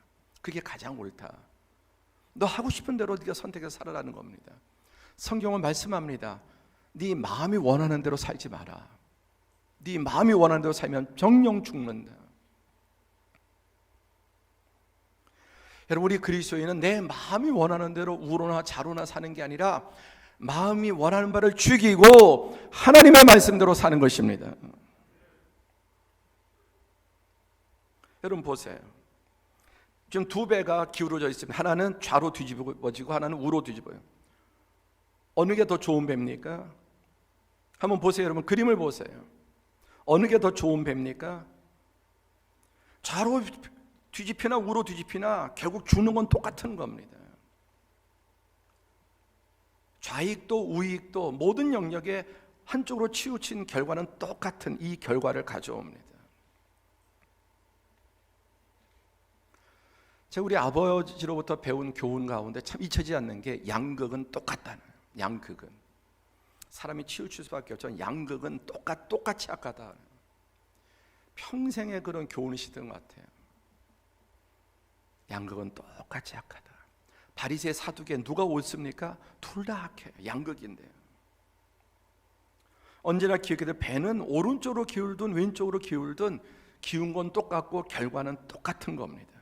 그게 가장 옳다. 너 하고 싶은 대로 네가 선택해서 살아라는 겁니다. 성경은 말씀합니다. 네 마음이 원하는 대로 살지 마라. 네 마음이 원하는 대로 살면 정령 죽는다. 여러분, 우리 그리스도인은 내 마음이 원하는 대로 우로나 좌로나 사는 게 아니라 마음이 원하는 바를 죽이고 하나님의 말씀대로 사는 것입니다. 여러분 보세요. 지금 두 배가 기울어져 있습니다. 하나는 좌로 뒤집어지고 하나는 우로 뒤집어요. 어느 게 더 좋은 배입니까? 한번 보세요. 여러분 그림을 보세요. 어느 게 더 좋은 배입니까? 좌로 뒤집히나 우로 뒤집히나 결국 주는 건 똑같은 겁니다. 좌익도 우익도 모든 영역에 한쪽으로 치우친 결과는 똑같은 이 결과를 가져옵니다. 제가 우리 아버지로부터 배운 교훈 가운데 참 잊혀지지 않는 게 양극은 똑같다는 거예요. 양극은 사람이 치우칠 수밖에 없죠. 양극은 똑같이 악하다. 평생의 그런 교훈이시던 것 같아요. 양극은 똑같이 악하다. 바리새 사두개 누가 옳습니까? 둘 다 악해요. 양극인데요. 언제나 기억해야 돼. 배는 오른쪽으로 기울든 왼쪽으로 기울든 기운 건 똑같고 결과는 똑같은 겁니다.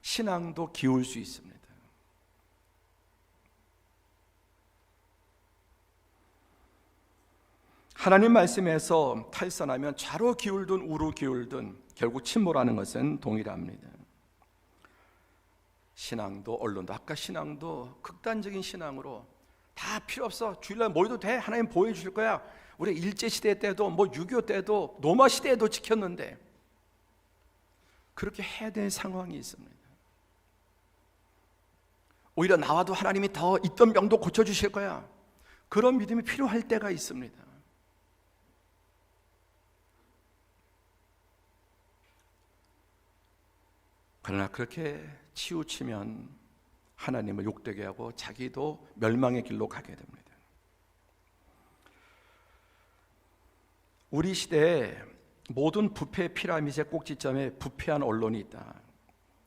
신앙도 기울 수 있습니다. 하나님 말씀에서 탈선하면 좌로 기울든 우로 기울든 결국 침몰하는 것은 동일합니다. 신앙도 언론도 아까 신앙도 극단적인 신앙으로 다 필요 없어 주일날 모여도 돼 하나님 보여줄 거야. 우리 일제시대 때도 6.25 때도 노마 시대에도 지켰는데 그렇게 해야 될 상황이 있습니다. 오히려 나와도 하나님이 더 있던 병도 고쳐주실 거야. 그런 믿음이 필요할 때가 있습니다. 그러나 그렇게 치우치면 하나님을 욕되게 하고 자기도 멸망의 길로 가게 됩니다. 우리 시대에 모든 부패 피라미드의 꼭지점에 부패한 언론이 있다.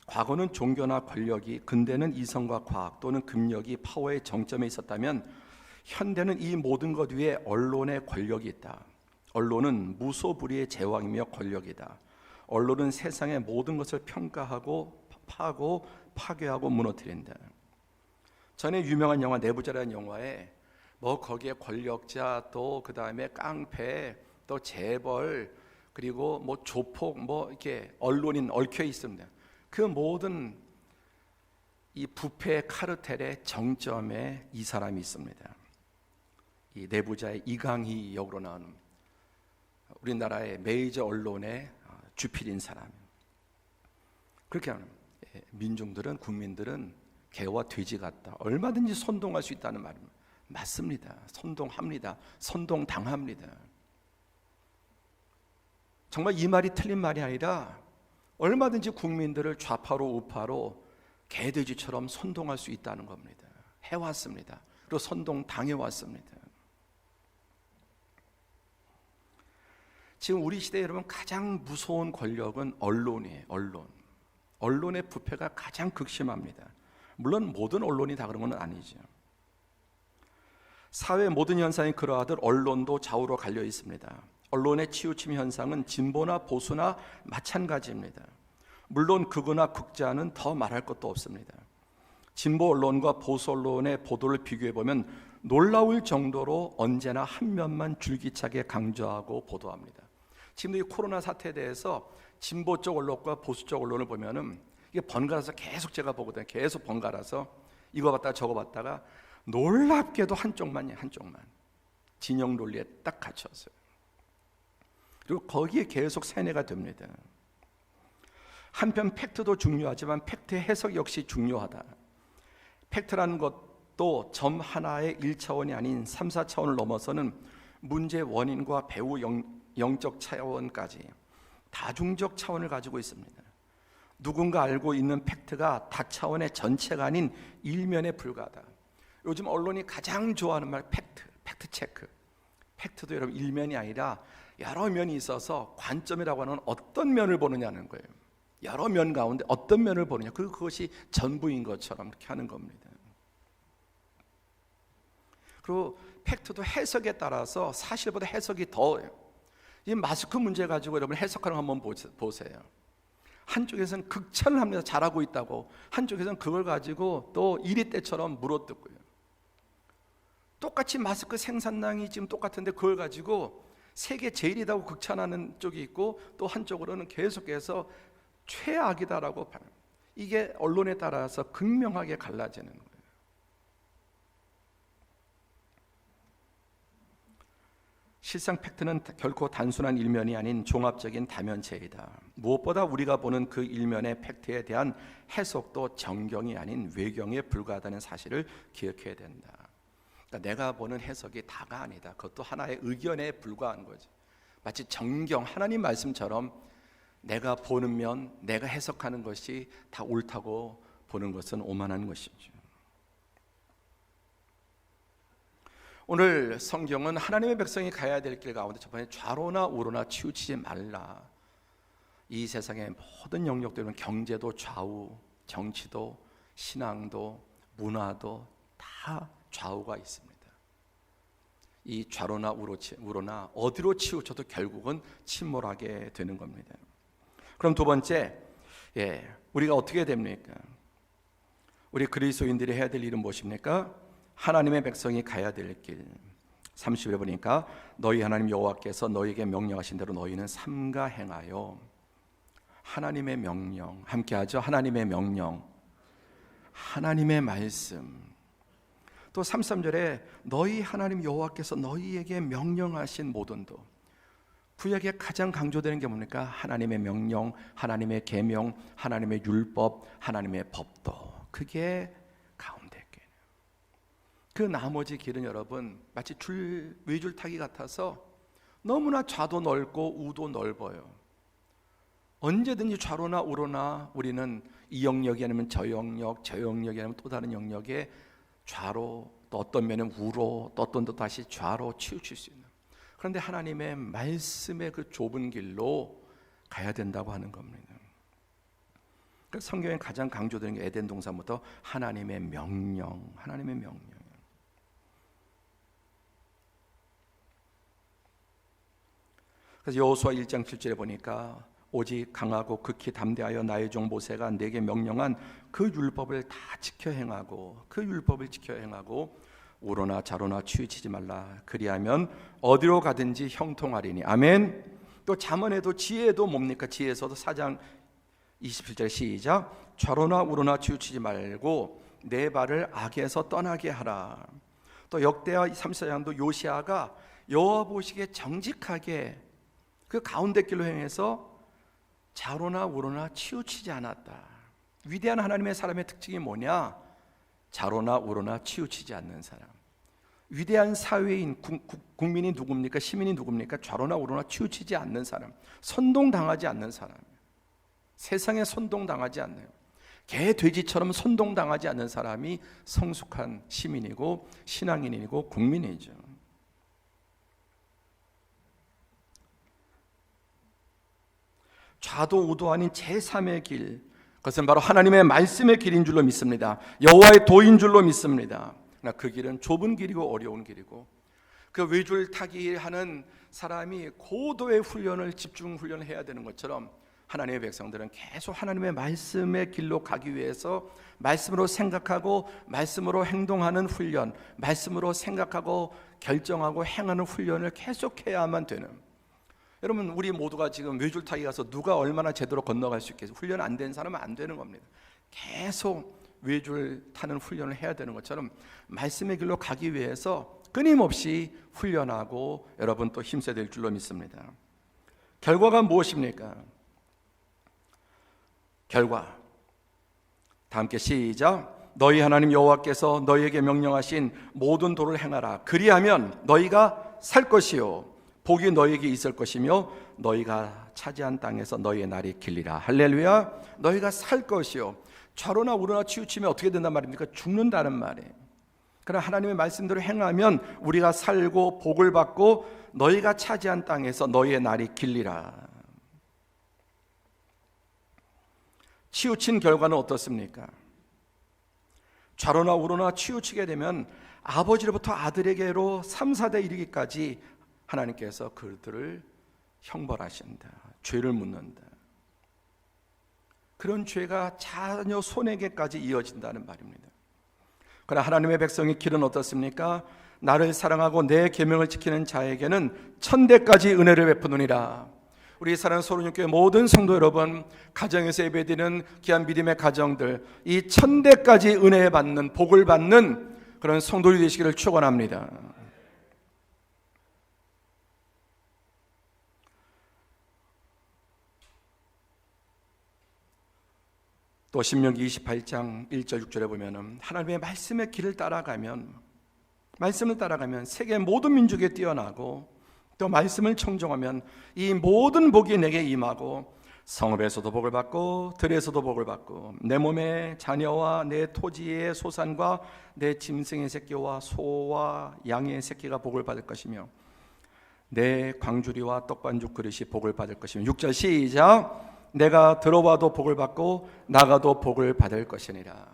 과거는 종교나 권력이, 근대는 이성과 과학 또는 금력이 파워의 정점에 있었다면 현대는 이 모든 것 위에 언론의 권력이 있다. 언론은 무소불위의 제왕이며 권력이다. 언론은 세상의 모든 것을 평가하고 파고 파괴하고 무너뜨린다. 전에 유명한 영화 내부자라는 영화에 거기에 권력자 또 그다음에 깡패 또 재벌 그리고 조폭 이렇게 언론인 얽혀 있습니다. 그 모든 이 부패 카르텔의 정점에 이 사람이 있습니다. 이 내부자의 이강희 역으로 나오는 우리나라의 메이저 언론의 주필인 사람. 그렇게 하는 민중들은 국민들은 개와 돼지 같다. 얼마든지 선동할 수 있다는 말입니다. 맞습니다. 선동합니다. 선동당합니다. 정말 이 말이 틀린 말이 아니라 얼마든지 국민들을 좌파로 우파로 개돼지처럼 선동할 수 있다는 겁니다. 해왔습니다. 그리고 선동당해왔습니다. 지금 우리 시대에 여러분 가장 무서운 권력은 언론이에요. 언론의 부패가 가장 극심합니다. 물론 모든 언론이 다 그런 건 아니죠. 사회 모든 현상이 그러하듯 언론도 좌우로 갈려 있습니다. 언론의 치우침 현상은 진보나 보수나 마찬가지입니다. 물론 극우나 극자는 더 말할 것도 없습니다. 진보 언론과 보수 언론의 보도를 비교해보면 놀라울 정도로 언제나 한 면만 줄기차게 강조하고 보도합니다. 지금 이 코로나 사태에 대해서 진보 쪽 언론과 보수 쪽 언론을 보면은 이게 번갈아서 계속 제가 보거든요. 계속 번갈아서 이거 봤다가 저거 봤다가 놀랍게도 한쪽만 진영 논리에 딱 갇혔어요. 그리고 거기에 계속 세뇌가 됩니다. 한편 팩트도 중요하지만 팩트의 해석 역시 중요하다. 팩트라는 것도 점 하나의 1차원이 아닌 3, 4차원을 넘어서는 문제 원인과 배후 영적 차원까지 다중적 차원을 가지고 있습니다. 누군가 알고 있는 팩트가 다차원의 전체가 아닌 일면에 불과하다. 요즘 언론이 가장 좋아하는 말 팩트 체크. 팩트도 여러분 일면이 아니라 여러 면이 있어서 관점이라고 하는 어떤 면을 보느냐는 거예요. 여러 면 가운데 어떤 면을 보느냐. 그것이 전부인 것처럼 이렇게 하는 겁니다. 그리고 팩트도 해석에 따라서 사실보다 해석이 더해요. 이 마스크 문제 가지고 여러분 해석하는 거 한번 보세요. 한쪽에서는 극찬을 합니다. 잘하고 있다고. 한쪽에서는 그걸 가지고 또 이리 때처럼 물어뜯고요. 똑같이 마스크 생산량이 지금 똑같은데 그걸 가지고 세계 제일이라고 극찬하는 쪽이 있고 또 한쪽으로는 계속해서 최악이다라고 봐요. 이게 언론에 따라서 극명하게 갈라지는 거예요. 실상 팩트는 결코 단순한 일면이 아닌 종합적인 다면체이다. 무엇보다 우리가 보는 그 일면의 팩트에 대한 해석도 정경이 아닌 외경에 불과하다는 사실을 기억해야 된다. 그러니까 내가 보는 해석이 다가 아니다. 그것도 하나의 의견에 불과한 거지. 마치 정경, 하나님 말씀처럼 내가 보는 면, 내가 해석하는 것이 다 옳다고 보는 것은 오만한 것이죠. 오늘 성경은 하나님의 백성이 가야 될 길 가운데 첫 번째, 좌로나 우로나 치우치지 말라. 이 세상의 모든 영역들은 경제도 좌우, 정치도, 신앙도, 문화도 다 좌우가 있습니다. 이 좌로나 우로나 어디로 치우쳐도 결국은 침몰하게 되는 겁니다. 그럼 두 번째, 우리가 어떻게 됩니까? 우리 그리스도인들이 해야 될 일은 무엇입니까? 하나님의 백성이 가야 될 길. 30절에 보니까 너희 하나님 여호와께서 너희에게 명령하신 대로 너희는 삼가 행하여. 하나님의 명령, 함께 하죠. 하나님의 명령, 하나님의 말씀. 또 33절에 너희 하나님 여호와께서 너희에게 명령하신 모든 도. 구약에 가장 강조되는 게 뭡니까? 하나님의 명령, 하나님의 계명, 하나님의 율법, 하나님의 법도. 그게 가운데 길. 그 나머지 길은 여러분 마치 외줄타기 같아서 너무나 좌도 넓고 우도 넓어요. 언제든지 좌로나 우로나 우리는 이 영역이 아니면 저 영역이 아니면 또 다른 영역에 좌로, 또 어떤 면은 우로, 또 어떤 또 다시 좌로 치우칠 수 있는. 그런데 하나님의 말씀의 그 좁은 길로 가야 된다고 하는 겁니다. 그래서 성경에 가장 강조되는 게 에덴 동산부터 하나님의 명령, 하나님의 명령. 그래서 여호수아 1장 7절에 보니까 오직 강하고 극히 담대하여 나의 종 모세가 내게 명령한 그 율법을 다 지켜 행하고, 그 율법을 지켜 행하고 우로나 좌로나 치우치지 말라. 그리하면 어디로 가든지 형통하리니. 아멘. 또 잠언에도 지혜도 뭡니까? 지혜에서도 4장 27절 시작. 좌로나 우로나 치우치지 말고 내 발을 악에서 떠나게 하라. 또 역대하 34장도 요시아가 여호와 보시기에 정직하게 그 가운데 길로 행해서 좌로나 우로나 치우치지 않았다. 위대한 하나님의 사람의 특징이 뭐냐? 좌로나 우로나 치우치지 않는 사람. 위대한 사회인 국민이 누굽니까? 시민이 누굽니까? 좌로나 우로나 치우치지 않는 사람. 선동당하지 않는 사람. 세상에 선동당하지 않는, 개 돼지처럼 선동당하지 않는 사람이 성숙한 시민이고 신앙인이고 국민이죠. 좌도 우도 아닌 제3의 길, 그것은 바로 하나님의 말씀의 길인 줄로 믿습니다. 여호와의 도인 줄로 믿습니다. 그러나 그 길은 좁은 길이고 어려운 길이고, 그 외줄타기 하는 사람이 고도의 훈련을, 집중 훈련을 해야 되는 것처럼 하나님의 백성들은 계속 하나님의 말씀의 길로 가기 위해서 말씀으로 생각하고 말씀으로 행동하는 훈련, 말씀으로 생각하고 결정하고 행하는 훈련을 계속해야만 되는. 여러분, 우리 모두가 지금 외줄타기 가서 누가 얼마나 제대로 건너갈 수 있겠어요? 훈련 안 된 사람은 안 되는 겁니다. 계속 외줄 타는 훈련을 해야 되는 것처럼 말씀의 길로 가기 위해서 끊임없이 훈련하고 여러분 또 힘써야 될 줄로 믿습니다. 결과가 무엇입니까? 결과, 다 함께 시작. 너희 하나님 여호와께서 너희에게 명령하신 모든 도를 행하라. 그리하면 너희가 살 것이요 복이 너희에게 있을 것이며 너희가 차지한 땅에서 너희의 날이 길리라. 할렐루야. 너희가 살 것이요. 좌로나 우로나 치우치면 어떻게 된단 말입니까? 죽는다는 말이에요. 그러나 하나님의 말씀대로 행하면 우리가 살고 복을 받고 너희가 차지한 땅에서 너희의 날이 길리라. 치우친 결과는 어떻습니까? 좌로나 우로나 치우치게 되면 아버지로부터 아들에게로 3, 4대 이르기까지 하나님께서 그들을 형벌하신다. 죄를 묻는다. 그런 죄가 자녀 손에게까지 이어진다는 말입니다. 그러나 하나님의 백성의 길은 어떻습니까? 나를 사랑하고 내 계명을 지키는 자에게는 천대까지 은혜를 베푸느니라. 우리 사랑하는 소로님교회 모든 성도 여러분, 가정에서 예배드리는 귀한 믿음의 가정들, 이 천대까지 은혜 받는, 복을 받는 그런 성도들이 되시기를 축원합니다. 또 신명기 28장 1절 6절에 보면은 하나님의 말씀의 길을 따라가면, 말씀을 따라가면 세계 모든 민족에 뛰어나고 또 말씀을 청정하면 이 모든 복이 내게 임하고 성읍에서도 복을 받고 들에서도 복을 받고 내 몸에 자녀와 내 토지의 소산과 내 짐승의 새끼와 소와 양의 새끼가 복을 받을 것이며 내 광주리와 떡반죽 그릇이 복을 받을 것이며 6절 시작. 내가 들어와도 복을 받고 나가도 복을 받을 것이니라.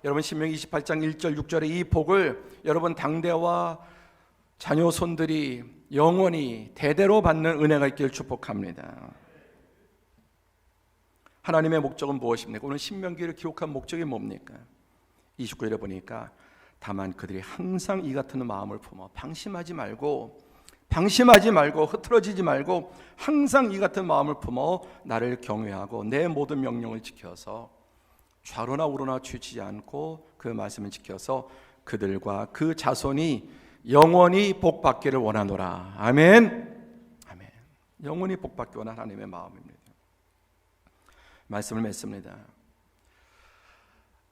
여러분 신명기 28장 1절 6절의 이 복을 여러분 당대와 자녀 손들이 영원히 대대로 받는 은혜가 있기를 축복합니다. 하나님의 목적은 무엇입니까? 오늘 신명기를 기록한 목적이 뭡니까? 29절에 보니까 다만 그들이 항상 이 같은 마음을 품어 방심하지 말고 흐트러지지 말고 항상 이 같은 마음을 품어 나를 경외하고 내 모든 명령을 지켜서 좌로나 우로나 치우치지 않고 그 말씀을 지켜서 그들과 그 자손이 영원히 복받기를 원하노라. 아멘. 아멘. 영원히 복받기 원하는 하나님의 마음입니다. 말씀을 맺습니다.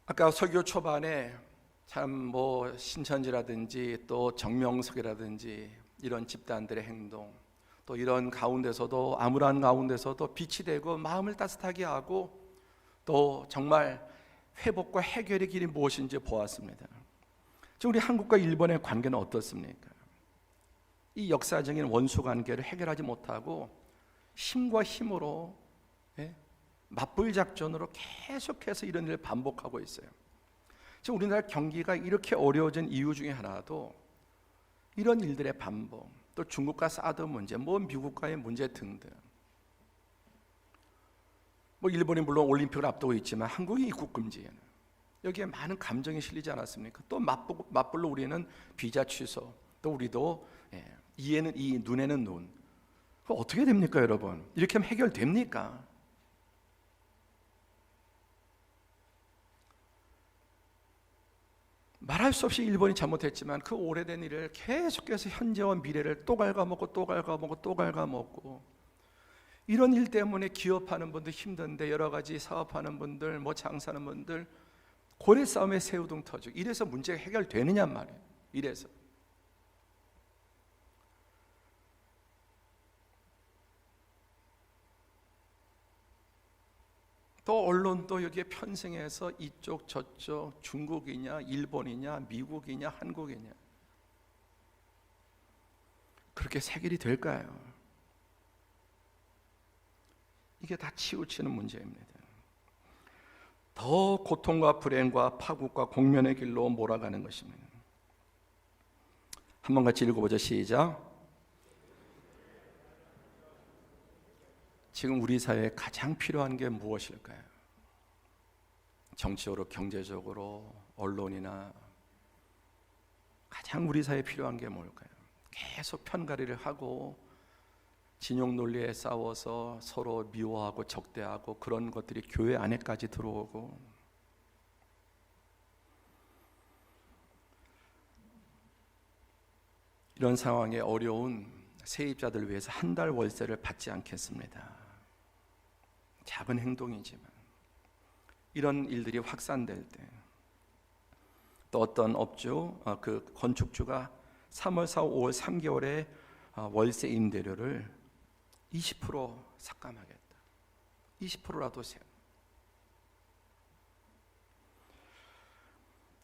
아까 설교 초반에 참 신천지라든지 또 정명석이라든지 이런 집단들의 행동, 또 이런 가운데서도 암울한 가운데서도 빛이 되고 마음을 따뜻하게 하고 또 정말 회복과 해결의 길이 무엇인지 보았습니다. 지금 우리 한국과 일본의 관계는 어떻습니까? 이 역사적인 원수 관계를 해결하지 못하고 힘과 힘으로 맞불 작전으로 계속해서 이런 일을 반복하고 있어요. 지금 우리나라 경기가 이렇게 어려워진 이유 중에 하나도 이런 일들의 반복, 또 중국과 사드 문제, 미국과의 문제 등등. 일본이 물론 올림픽을 앞두고 있지만 한국이 입국 금지에는 여기에 많은 감정이 실리지 않았습니까? 또 맞불로 우리는 비자 취소, 또 우리도 이에는 이, 눈에는 눈. 그거 어떻게 됩니까, 여러분? 이렇게 하면 해결됩니까? 말할 수 없이 일본이 잘못했지만 그 오래된 일을 계속해서 현재와 미래를 또 갉아먹고 이런 일 때문에 기업하는 분들 힘든데 여러 가지 사업하는 분들 장사하는 분들 고래 싸움에 새우등 터지고 이래서 문제가 해결되느냐 말이에요. 이래서 또 언론도 여기에 편승해서 이쪽 저쪽 중국이냐 일본이냐 미국이냐 한국이냐 그렇게 해결이 될까요? 이게 다 치우치는 문제입니다. 더 고통과 불행과 파국과 공면의 길로 몰아가는 것입니다. 한번 같이 읽어보죠. 시작. 지금 우리 사회에 가장 필요한 게 무엇일까요? 정치적으로, 경제적으로, 언론이나 가장 우리 사회에 필요한 게 뭘까요? 계속 편가리를 하고 진영 논리에 싸워서 서로 미워하고 적대하고 그런 것들이 교회 안에까지 들어오고 이런 상황에 어려운 세입자들을 위해서 한 달 월세를 받지 않겠습니다. 작은 행동이지만 이런 일들이 확산될 때 또 어떤 업주, 그 건축주가 3월, 4월, 5월 3개월에 월세 임대료를 20% 삭감하겠다. 20%라도 세워.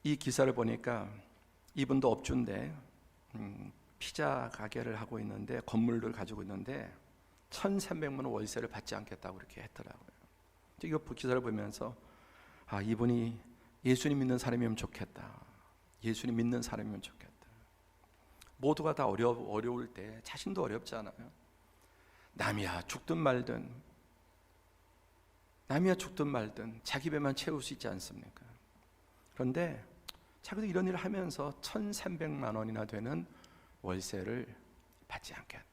이 기사를 보니까 이분도 업주인데 피자 가게를 하고 있는데 건물을 가지고 있는데 1,300만 원 월세를 받지 않겠다고 그렇게 했더라고요. 이거 기사를 보면서 이분이 예수님 믿는 사람이면 좋겠다. 예수님 믿는 사람이면 좋겠다. 모두가 다 어려울 때 자신도 어렵잖아요. 남이야 죽든 말든 자기 배만 채울 수 있지 않습니까? 그런데 자기도 이런 일을 하면서 1,300만 원이나 되는 월세를 받지 않겠다.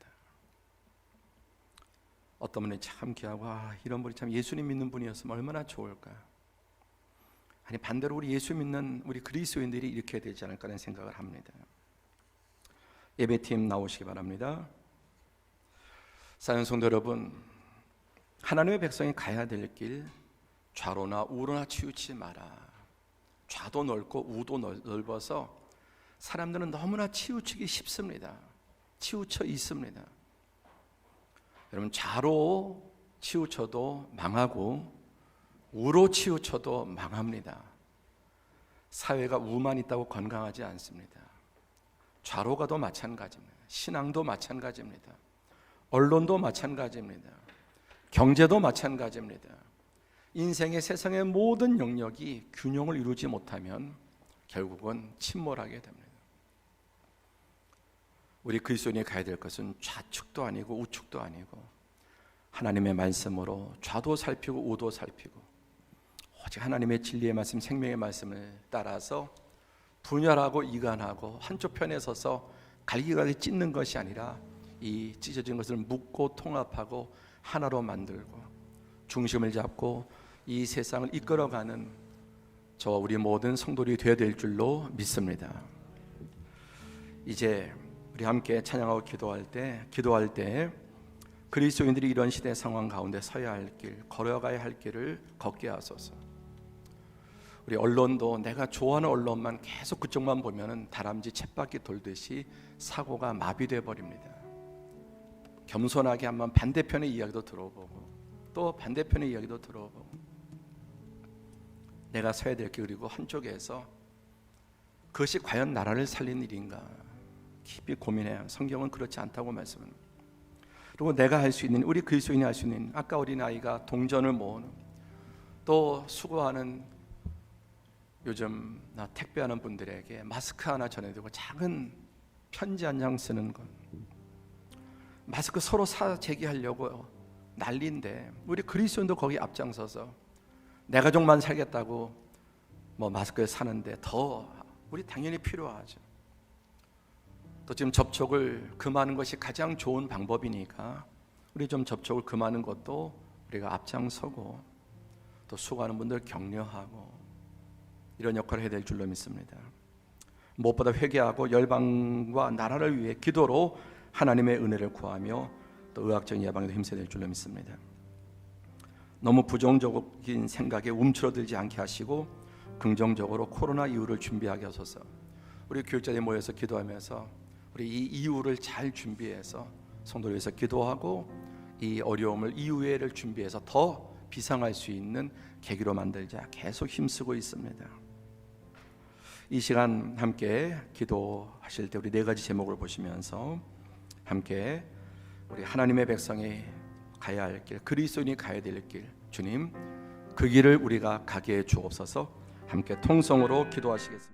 어떤 분이 참 귀하고 이런 분이 참 예수님 믿는 분이었으면 얼마나 좋을까. 아니 반대로 우리 예수 믿는 우리 그리스도인들이 이렇게 되지 않을까라는 생각을 합니다. 예배팀 나오시기 바랍니다. 사랑하는 성도 여러분, 하나님의 백성이 가야 될 길 좌로나 우로나 치우치지 마라. 좌도 넓고 우도 넓어서 사람들은 너무나 치우치기 쉽습니다. 치우쳐 있습니다. 여러분 좌로 치우쳐도 망하고 우로 치우쳐도 망합니다. 사회가 우만 있다고 건강하지 않습니다. 좌로가도 마찬가지입니다. 신앙도 마찬가지입니다. 언론도 마찬가지입니다. 경제도 마찬가지입니다. 인생의 세상의 모든 영역이 균형을 이루지 못하면 결국은 침몰하게 됩니다. 우리 그리스도인이 가야 될 것은 좌측도 아니고 우측도 아니고 하나님의 말씀으로 좌도 살피고 우도 살피고 오직 하나님의 진리의 말씀, 생명의 말씀을 따라서 분열하고 이간하고 한쪽 편에 서서 갈기갈기 찢는 것이 아니라 이 찢어진 것을 묶고 통합하고 하나로 만들고 중심을 잡고 이 세상을 이끌어가는 저와 우리 모든 성도들이 되어야 될 줄로 믿습니다. 이제 우리 함께 찬양하고 기도할 때 그리스도인들이 이런 시대 상황 가운데 서야 할 길, 걸어가야 할 길을 걷게 하소서. 우리 언론도 내가 좋아하는 언론만 계속 그쪽만 보면은 다람쥐 쳇바퀴 돌듯이 사고가 마비돼 버립니다. 겸손하게 한번 반대편의 이야기도 들어보고 또 반대편의 이야기도 들어보고 내가 서야 될 길, 그리고 한쪽에서 그것이 과연 나라를 살린 일인가 깊이 고민해야. 성경은 그렇지 않다고 말씀합니다. 그리고 내가 할 수 있는, 우리 그리스도인이 할 수 있는, 아까 어린아이가 동전을 모으는, 또 수고하는 요즘 나 택배하는 분들에게 마스크 하나 전해드리고 작은 편지 한 장 쓰는 것. 마스크 서로 사재기하려고 난리인데 우리 그리스도인도 거기 앞장서서 내 가족만 살겠다고 마스크를 사는데 더 우리 당연히 필요하죠. 또 지금 접촉을 금하는 것이 가장 좋은 방법이니까 우리 좀 접촉을 금하는 것도 우리가 앞장서고 또 수고하는 분들 격려하고 이런 역할을 해야 될 줄로 믿습니다. 무엇보다 회개하고 열방과 나라를 위해 기도로 하나님의 은혜를 구하며 또 의학적인 예방에도 힘써야 될 줄로 믿습니다. 너무 부정적인 생각에 움츠러들지 않게 하시고 긍정적으로 코로나 이후를 준비하게 하소서. 우리 교육자들이 모여서 기도하면서 우리 이 이후를 잘 준비해서 성도를 위해서 기도하고 이 어려움을, 이후를 준비해서 더 비상할 수 있는 계기로 만들자 계속 힘쓰고 있습니다. 이 시간 함께 기도하실 때 우리 네 가지 제목을 보시면서 함께 우리 하나님의 백성이 가야 할 길, 그리스도인이 가야 될 길, 주님 그 길을 우리가 가게 해 주옵소서. 함께 통성으로 기도하시겠습니다.